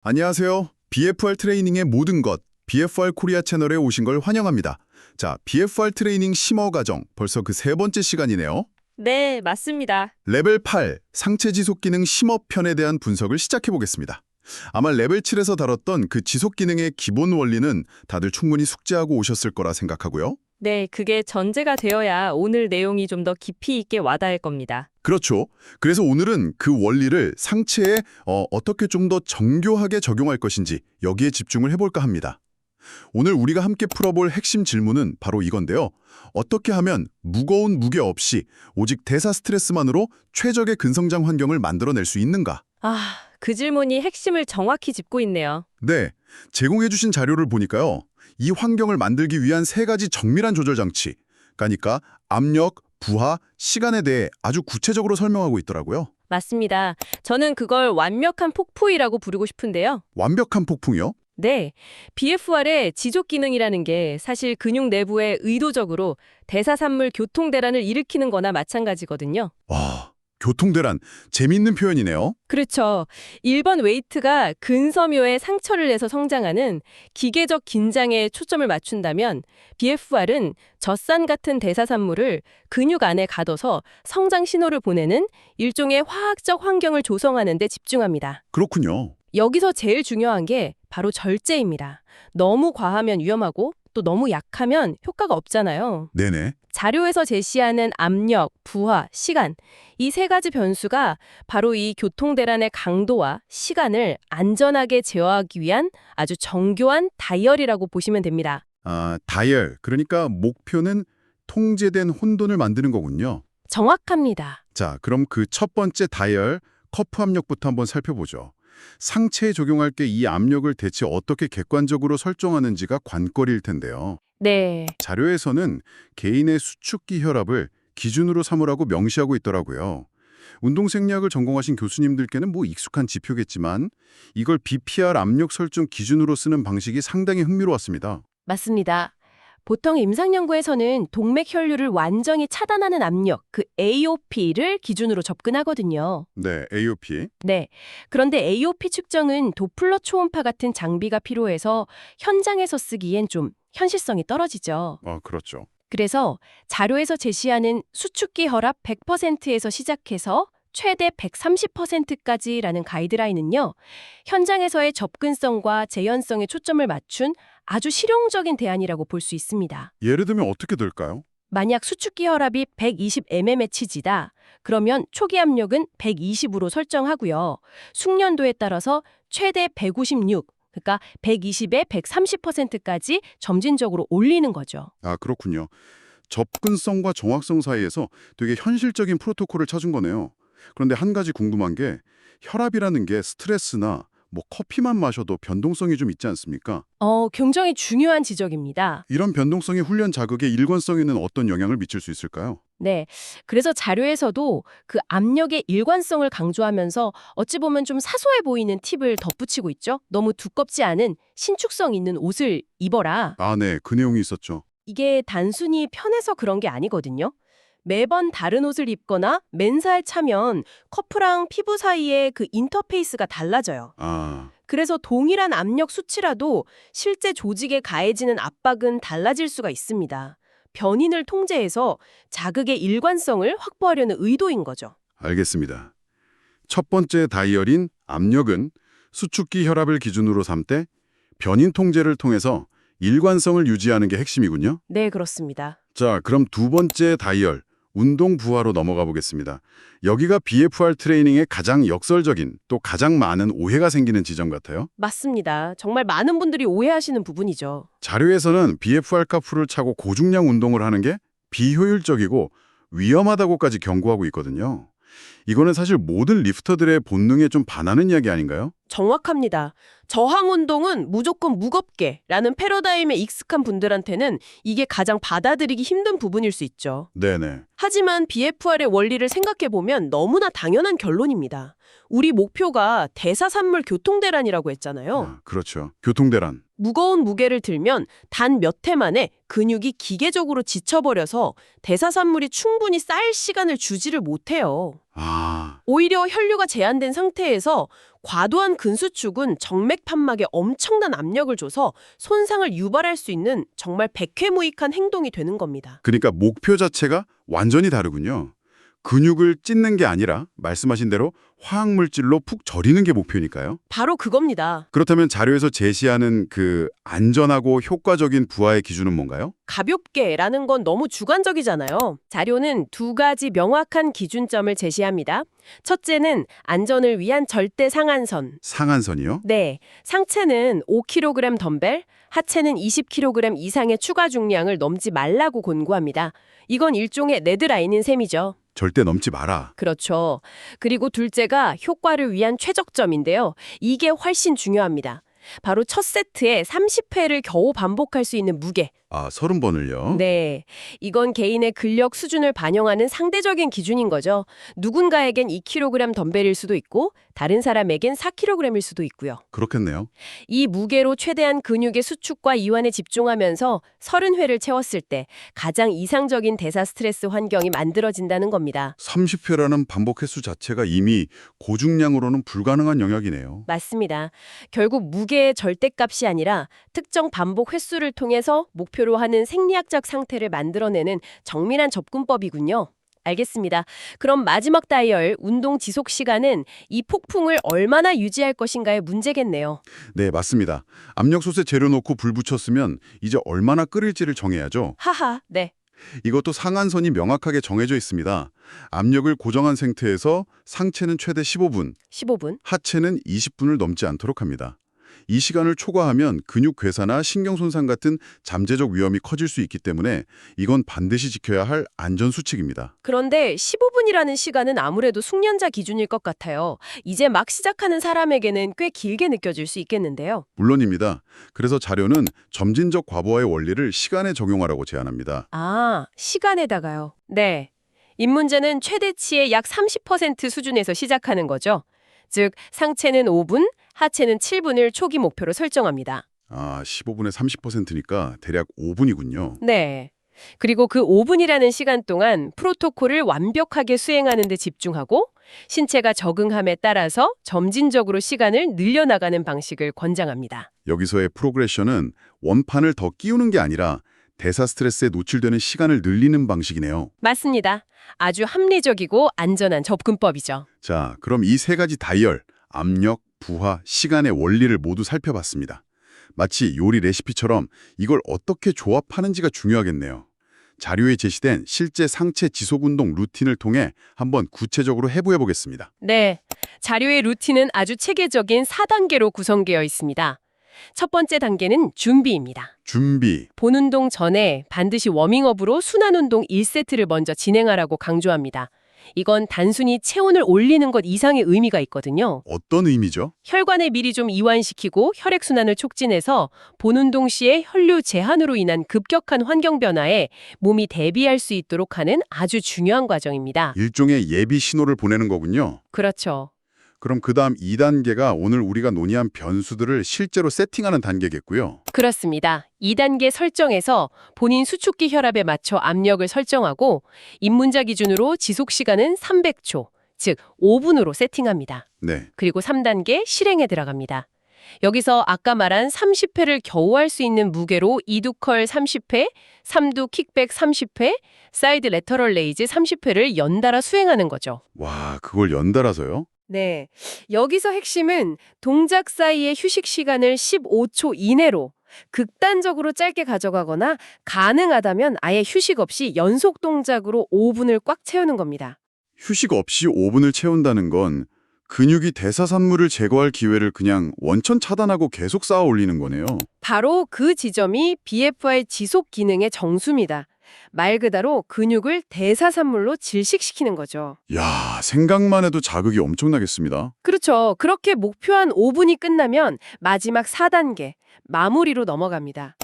안녕하세요. BFR 트레이닝의 모든 것, BFR 코리아 채널에 오신 걸 환영합니다. 자, BFR 트레이닝 심화 과정, 벌써 그 세 번째 시간이네요. 네, 맞습니다. 레벨 8, 상체 지속 기능 심화편에 대한 분석을 시작해 보겠습니다. 아마 레벨 7에서 다뤘던 그 지속 기능의 기본 원리는 다들 충분히 숙지하고 오셨을 거라 생각하고요. 네, 그게 전제가 되어야 오늘 내용이 좀 더 깊이 있게 와닿을 겁니다. 그렇죠. 그래서 오늘은 그 원리를 상체에 어떻게 좀 더 정교하게 적용할 것인지 여기에 집중을 해볼까 합니다. 오늘 우리가 함께 풀어볼 핵심 질문은 바로 이건데요. 어떻게 하면 무거운 무게 없이 오직 대사 스트레스만으로 최적의 근성장 환경을 만들어낼 수 있는가? 그 질문이 핵심을 정확히 짚고 있네요. 네, 제공해주신 자료를 보니까요. 이 환경을 만들기 위한 세 가지 정밀한 조절 장치, 그러니까 압력, 부하, 시간에 대해 아주 구체적으로 설명하고 있더라고요. 맞습니다. 저는 그걸 완벽한 폭포이라고 부르고 싶은데요. 완벽한 폭풍이요? 네, BFR의 지속 기능이라는 게 사실 근육 내부에 의도적으로 대사산물 교통대란을 일으키는 거나 마찬가지거든요. 와, 교통대란, 재미있는 표현이네요. 그렇죠. 일반 웨이트가 근섬유에 상처를 내서 성장하는 기계적 긴장에 초점을 맞춘다면 BFR은 젖산 같은 대사산물을 근육 안에 가둬서 성장 신호를 보내는 일종의 화학적 환경을 조성하는 데 집중합니다. 그렇군요. 여기서 제일 중요한 게 바로 절제입니다. 너무 과하면 위험하고 또 너무 약하면 효과가 없잖아요. 네네. 자료에서 제시하는 압력, 부하, 시간, 이 세 가지 변수가 바로 이 교통대란의 강도와 시간을 안전하게 제어하기 위한 아주 정교한 다이얼이라고 보시면 됩니다. 다이얼, 그러니까 목표는 통제된 혼돈을 만드는 거군요. 정확합니다. 자, 그럼 그 첫 번째 다이얼, 커프 압력부터 한번 살펴보죠. 상체에 적용할 게 이 압력을 대체 어떻게 객관적으로 설정하는지가 관건일 텐데요. 네, 자료에서는 개인의 수축기 혈압을 기준으로 삼으라고 명시하고 있더라고요. 운동생리학을 전공하신 교수님들께는 뭐 익숙한 지표겠지만 이걸 BPR 압력 설정 기준으로 쓰는 방식이 상당히 흥미로웠습니다. 맞습니다. 보통 임상연구에서는 동맥 혈류를 완전히 차단하는 압력, 그 AOP를 기준으로 접근하거든요. 네, AOP. 네. 그런데 AOP 측정은 도플러 초음파 같은 장비가 필요해서 현장에서 쓰기엔 좀 현실성이 떨어지죠. 그렇죠. 그래서 자료에서 제시하는 수축기 혈압 100%에서 시작해서 최대 130%까지라는 가이드라인은요, 현장에서의 접근성과 재현성에 초점을 맞춘 아주 실용적인 대안이라고 볼 수 있습니다. 예를 들면 어떻게 될까요? 만약 수축기 혈압이 120mm의 치지다, 그러면 초기 압력은 120으로 설정하고요. 숙련도에 따라서 최대 156, 그러니까 120에 130%까지 점진적으로 올리는 거죠. 그렇군요. 접근성과 정확성 사이에서 되게 현실적인 프로토콜을 찾은 거네요. 그런데 한 가지 궁금한 게 혈압이라는 게 스트레스나 뭐 커피만 마셔도 변동성이 좀 있지 않습니까? 굉장히 중요한 지적입니다. 이런 변동성이 훈련 자극의 일관성에는 어떤 영향을 미칠 수 있을까요? 네. 그래서 자료에서도 그 압력의 일관성을 강조하면서 어찌 보면 좀 사소해 보이는 팁을 덧붙이고 있죠. 너무 두껍지 않은 신축성 있는 옷을 입어라. 네. 그 내용이 있었죠. 이게 단순히 편해서 그런 게 아니거든요. 매번 다른 옷을 입거나 맨살 차면 커프랑 피부 사이의 그 인터페이스가 달라져요. 그래서 동일한 압력 수치라도 실제 조직에 가해지는 압박은 달라질 수가 있습니다. 변인을 통제해서 자극의 일관성을 확보하려는 의도인 거죠. 알겠습니다. 첫 번째 다이얼인 압력은 수축기 혈압을 기준으로 삼되 변인 통제를 통해서 일관성을 유지하는 게 핵심이군요. 네, 그렇습니다. 자, 그럼 두 번째 다이얼, 운동 부하로 넘어가 보겠습니다. 여기가 BFR 트레이닝의 가장 역설적인 또 가장 많은 오해가 생기는 지점 같아요. 맞습니다. 정말 많은 분들이 오해하시는 부분이죠. 자료에서는 BFR 카프를 차고 고중량 운동을 하는 게 비효율적이고 위험하다고까지 경고하고 있거든요. 이거는 사실 모든 리프터들의 본능에 좀 반하는 이야기 아닌가요? 정확합니다. 저항 운동은 무조건 무겁게 라는 패러다임에 익숙한 분들한테는 이게 가장 받아들이기 힘든 부분일 수 있죠. 네네. 하지만 BFR의 원리를 생각해보면 너무나 당연한 결론입니다. 우리 목표가 대사산물 교통대란이라고 했잖아요. 그렇죠. 교통대란. 무거운 무게를 들면 단 몇 회 만에 근육이 기계적으로 지쳐버려서 대사산물이 충분히 쌓일 시간을 주지를 못해요. 아, 오히려 혈류가 제한된 상태에서 과도한 근수축은 정맥 판막에 엄청난 압력을 줘서 손상을 유발할 수 있는 정말 백회무익한 행동이 되는 겁니다. 그러니까 목표 자체가 완전히 다르군요. 근육을 찢는 게 아니라 말씀하신 대로 화학물질로 푹 절이는 게 목표니까요. 바로 그겁니다. 그렇다면 자료에서 제시하는 그 안전하고 효과적인 부하의 기준은 뭔가요? 가볍게라는 건 너무 주관적이잖아요. 자료는 두 가지 명확한 기준점을 제시합니다. 첫째는 안전을 위한 절대 상한선. 상한선이요? 네, 상체는 5kg 덤벨, 하체는 20kg 이상의 추가 중량을 넘지 말라고 권고합니다. 이건 일종의 레드라인인 셈이죠. 절대 넘지 마라. 그렇죠. 그리고 둘째가 효과를 위한 최적점인데요. 이게 훨씬 중요합니다. 바로 첫 세트에 30회를 겨우 반복할 수 있는 무게. 아, 30번을요? 네. 이건 개인의 근력 수준을 반영하는 상대적인 기준인 거죠. 누군가에겐 2kg 덤벨일 수도 있고 다른 사람에겐 4kg일 수도 있고요. 그렇겠네요. 이 무게로 최대한 근육의 수축과 이완에 집중하면서 30회를 채웠을 때 가장 이상적인 대사 스트레스 환경이 만들어진다는 겁니다. 30회라는 반복 횟수 자체가 이미 고중량으로는 불가능한 영역이네요. 맞습니다. 결국 무게의 절대값이 아니라 특정 반복 횟수를 통해서 목표로 하는 생리학적 상태를 만들어내는 정밀한 접근법이군요. 알겠습니다. 그럼 마지막 다이얼 운동 지속 시간은 이 폭풍을 얼마나 유지할 것인가의 문제겠네요. 네, 맞습니다. 압력솥에 재료 넣고 불 붙였으면 이제 얼마나 끓일지를 정해야죠. 하하, 네. 이것도 상한선이 명확하게 정해져 있습니다. 압력을 고정한 상태에서 상체는 최대 15분, 15분. 하체는 20분을 넘지 않도록 합니다. 이 시간을 초과하면 근육 괴사나 신경 손상 같은 잠재적 위험이 커질 수 있기 때문에 이건 반드시 지켜야 할 안전 수칙입니다. 그런데 15분이라는 시간은 아무래도 숙련자 기준일 것 같아요. 이제 막 시작하는 사람에게는 꽤 길게 느껴질 수 있겠는데요. 물론입니다. 그래서 자료는 점진적 과부하의 원리를 시간에 적용하라고 제안합니다. 아, 시간에다가요. 네. 입문제는 최대치의 약 30% 수준에서 시작하는 거죠. 즉, 상체는 5분, 하체는 7분을 초기 목표로 설정합니다. 아, 15분의 30%니까 대략 5분이군요. 네. 그리고 그 5분이라는 시간 동안 프로토콜을 완벽하게 수행하는 데 집중하고 신체가 적응함에 따라서 점진적으로 시간을 늘려나가는 방식을 권장합니다. 여기서의 프로그레션은 원판을 더 끼우는 게 아니라 대사 스트레스에 노출되는 시간을 늘리는 방식이네요. 맞습니다. 아주 합리적이고 안전한 접근법이죠. 자, 그럼 이 세 가지 다이얼, 압력, 부하, 시간의 원리를 모두 살펴봤습니다. 마치 요리 레시피처럼 이걸 어떻게 조합하는지가 중요하겠네요. 자료에 제시된 실제 상체 지속운동 루틴을 통해 한번 구체적으로 해부해 보겠습니다. 네, 자료의 루틴은 아주 체계적인 4단계로 구성되어 있습니다. 첫 번째 단계는 준비입니다. 준비. 본 운동 전에 반드시 워밍업으로 순환 운동 1세트를 먼저 진행하라고 강조합니다. 이건 단순히 체온을 올리는 것 이상의 의미가 있거든요. 어떤 의미죠? 혈관을 미리 좀 이완시키고 혈액순환을 촉진해서 본 운동 시에 혈류 제한으로 인한 급격한 환경 변화에 몸이 대비할 수 있도록 하는 아주 중요한 과정입니다. 일종의 예비 신호를 보내는 거군요. 그렇죠. 그럼 그다음 2단계가 오늘 우리가 논의한 변수들을 실제로 세팅하는 단계겠고요. 그렇습니다. 2단계 설정에서 본인 수축기 혈압에 맞춰 압력을 설정하고 입문자 기준으로 지속 시간은 300초, 즉 5분으로 세팅합니다. 네. 그리고 3단계 실행에 들어갑니다. 여기서 아까 말한 30회를 겨우 할 수 있는 무게로 2두 컬 30회, 3두 킥백 30회, 사이드 레터럴 레이즈 30회를 연달아 수행하는 거죠. 와, 그걸 연달아서요? 네. 여기서 핵심은 동작 사이의 휴식 시간을 15초 이내로 극단적으로 짧게 가져가거나 가능하다면 아예 휴식 없이 연속 동작으로 5분을 꽉 채우는 겁니다. 휴식 없이 5분을 채운다는 건 근육이 대사산물을 제거할 기회를 그냥 원천 차단하고 계속 쌓아 올리는 거네요. 바로 그 지점이 BFR 지속 기능의 정수입니다. 말 그대로 근육을 대사산물로 질식시키는 거죠. 야, 생각만 해도 자극이 엄청나겠습니다. 그렇죠. 그렇게 목표한 5분이 끝나면 마지막 4단계, 마무리로 넘어갑니다.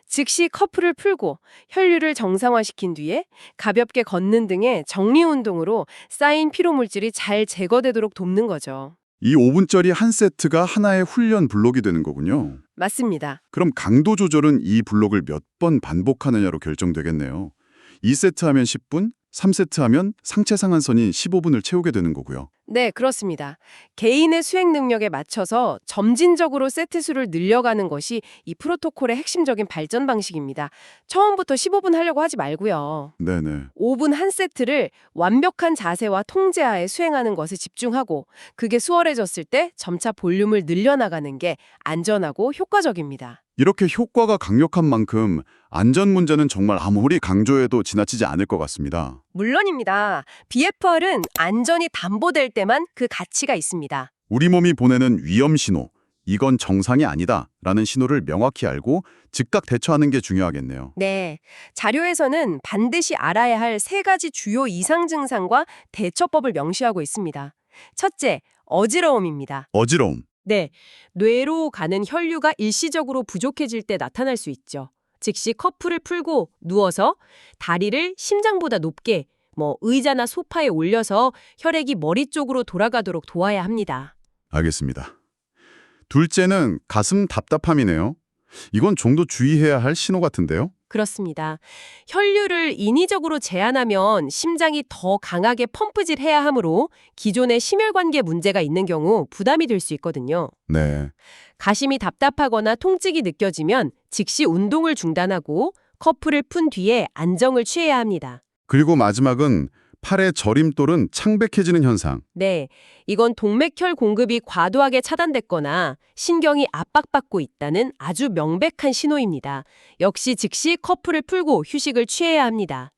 즉시 커프를 풀고 혈류를 정상화시킨 뒤에 가볍게 걷는 등의 정리 운동으로 쌓인 피로물질이 잘 제거되도록 돕는 거죠. 이 5분짜리 한 세트가 하나의 훈련 블록이 되는 거군요. 맞습니다. 그럼 강도 조절은 이 블록을 몇 번 반복하느냐로 결정되겠네요. 2세트 하면 10분, 3세트 하면 상체 상한선인 15분을 채우게 되는 거고요. 네, 그렇습니다. 개인의 수행 능력에 맞춰서 점진적으로 세트 수를 늘려가는 것이 이 프로토콜의 핵심적인 발전 방식입니다. 처음부터 15분 하려고 하지 말고요. 네네. 5분 한 세트를 완벽한 자세와 통제하에 수행하는 것에 집중하고 그게 수월해졌을 때 점차 볼륨을 늘려나가는 게 안전하고 효과적입니다. 이렇게 효과가 강력한 만큼 안전 문제는 정말 아무리 강조해도 지나치지 않을 것 같습니다. 물론입니다. BFR은 안전이 담보될 때만 그 가치가 있습니다. 우리 몸이 보내는 위험 신호, 이건 정상이 아니다 라는 신호를 명확히 알고 즉각 대처하는 게 중요하겠네요. 네, 자료에서는 반드시 알아야 할 3가지 주요 이상 증상과 대처법을 명시하고 있습니다. 첫째, 어지러움입니다. 어지러움. 네, 뇌로 가는 혈류가 일시적으로 부족해질 때 나타날 수 있죠. 즉시 커프를 풀고 누워서 다리를 심장보다 높게 의자나 소파에 올려서 혈액이 머리 쪽으로 돌아가도록 도와야 합니다. 알겠습니다. 둘째는 가슴 답답함이네요. 이건 좀 더 주의해야 할 신호 같은데요? 그렇습니다. 혈류를 인위적으로 제한하면 심장이 더 강하게 펌프질해야 하므로 기존의 심혈관계 문제가 있는 경우 부담이 될 수 있거든요. 네. 가심이 답답하거나 통증이 느껴지면 즉시 운동을 중단하고 커프를 푼 뒤에 안정을 취해야 합니다. 그리고 마지막은 팔의 저림돌은 창백해지는 현상. 네, 이건 동맥혈 공급이 과도하게 차단됐거나 신경이 압박받고 있다는 아주 명백한 신호입니다. 역시 즉시 커프를 풀고 휴식을 취해야 합니다.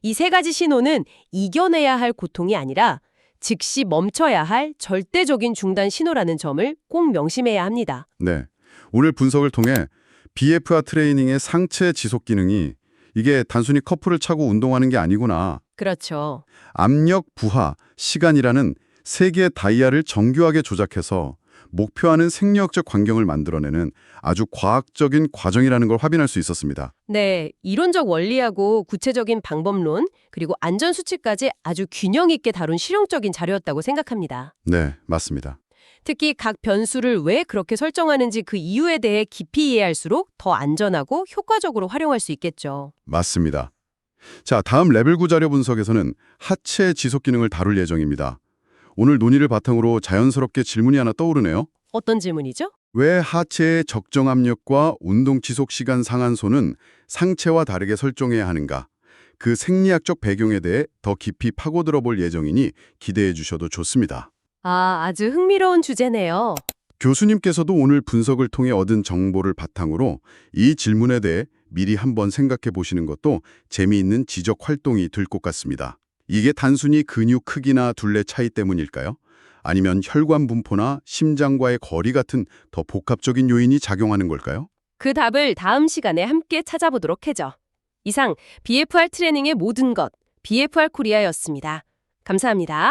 이 3가지 신호는 이겨내야 할 고통이 아니라 즉시 멈춰야 할 절대적인 중단 신호라는 점을 꼭 명심해야 합니다. 네. 오늘 분석을 통해 BFR 트레이닝의 상체 지속 기능이 이게 단순히 커프를 차고 운동하는 게 아니구나. 그렇죠. 압력, 부하, 시간이라는 3개의 다이아를 정교하게 조작해서 목표하는 생리학적 환경을 만들어내는 아주 과학적인 과정이라는 걸 확인할 수 있었습니다. 네, 이론적 원리하고 구체적인 방법론, 그리고 안전수칙까지 아주 균형 있게 다룬 실용적인 자료였다고 생각합니다. 네, 맞습니다. 특히 각 변수를 왜 그렇게 설정하는지 그 이유에 대해 깊이 이해할수록 더 안전하고 효과적으로 활용할 수 있겠죠. 맞습니다. 자, 다음 레벨 9 자료 분석에서는 하체 지속 기능을 다룰 예정입니다. 오늘 논의를 바탕으로 자연스럽게 질문이 하나 떠오르네요. 어떤 질문이죠? 왜 하체의 적정 압력과 운동 지속 시간 상한선은 상체와 다르게 설정해야 하는가? 그 생리학적 배경에 대해 더 깊이 파고들어 볼 예정이니 기대해 주셔도 좋습니다. 아주 흥미로운 주제네요. 교수님께서도 오늘 분석을 통해 얻은 정보를 바탕으로 이 질문에 대해 미리 한번 생각해 보시는 것도 재미있는 지적 활동이 될 것 같습니다. 이게 단순히 근육 크기나 둘레 차이 때문일까요? 아니면 혈관 분포나 심장과의 거리 같은 더 복합적인 요인이 작용하는 걸까요? 그 답을 다음 시간에 함께 찾아보도록 하죠. 이상 BFR 트레이닝의 모든 것, BFR 코리아였습니다. 감사합니다.